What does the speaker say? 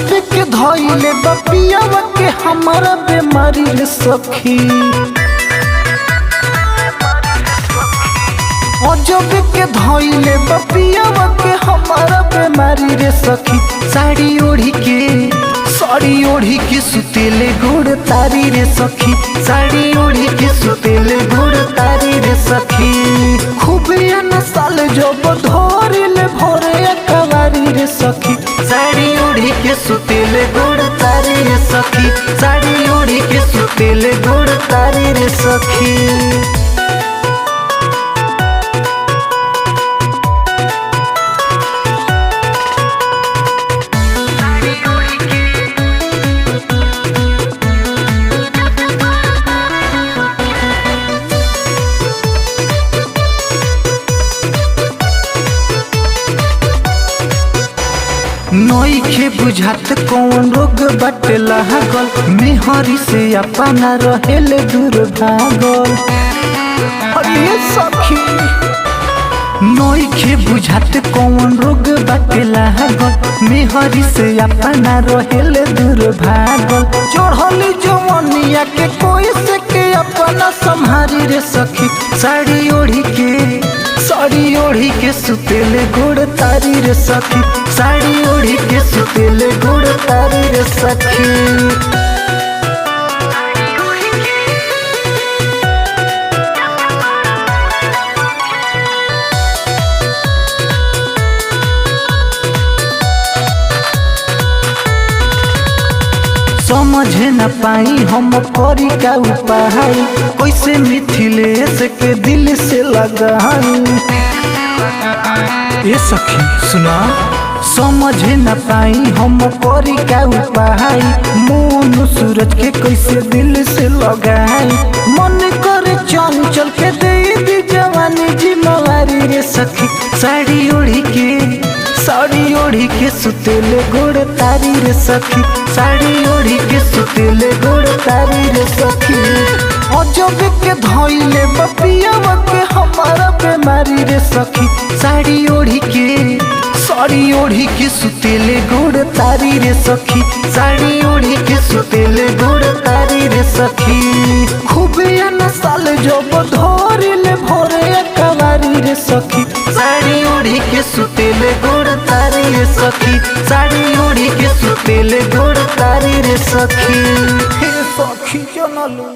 अजब के धइले बपियावा के हमारा बेमारी रे सखी। अजब के धइले बपियावा के हमारा बेमारी रे सखी। साड़ी ओढ़ी के सुतेले गोड़ तारी रे सखी। साड़ी ओढ़ी के सुतेले गोड़ तारी रे सखी। खूबे नसाल जब धरिले भोरे कवारी रे सखी। साड़ी ओढ़ी के सुतेले गोड़ तारी रे सखी। साड़ी ओढ़ी के सुतेले गोड़ तारी रे सखी। नइखे बुझात कौन रोग बाटे लागल। मेहरी से अपना रहेले दूर भागल। अरे सखी नइखे बुझात कौन रोग बाटे लागल। मेहरी से अपना रहेले दूर भागल। चढ़ली जवनिया के कोई से के अपना संहारी रे सखी। साड़ी ओढ़ी के सुतेले गोड़ तारी रे सखी। साड़ी ओढ़ी के सुतेले गोड़ तारी रे सखी। समझे न पाई हम करी का उपाय। कैसे मिथिलेश के दिल से लगाई। ये सखी सुना समझे न पाई हम करी का उपाय। मोनू सूरज के कैसे दिल से लगाई। मन करे चंचल के दे दी जवानी जिम्मेवारी रे सखी। साड़ी ओढ़ी के सुतेले गोड़ तारी रे सखी। साड़ी ओढ़ी के सुतेले गोड़ तारी रे सखी। अजब के धइले बपियावा के हमारा बेमारी रे सखी। साड़ी ओढ़ी के सुतेले गोड़ तारी रे सखी। साड़ी ओढ़ी के सुतेले गोड़ तारी रे सखी। खूबे नसाल जब धरिले भोरे कवारी रे सखी। साड़ी ओढ़ी के सुतेले गोड़ तारी रे सखी। साड़ी ओढ़ी के सुतेले गोड़ तारी रे सखी। हे सखी जनलू।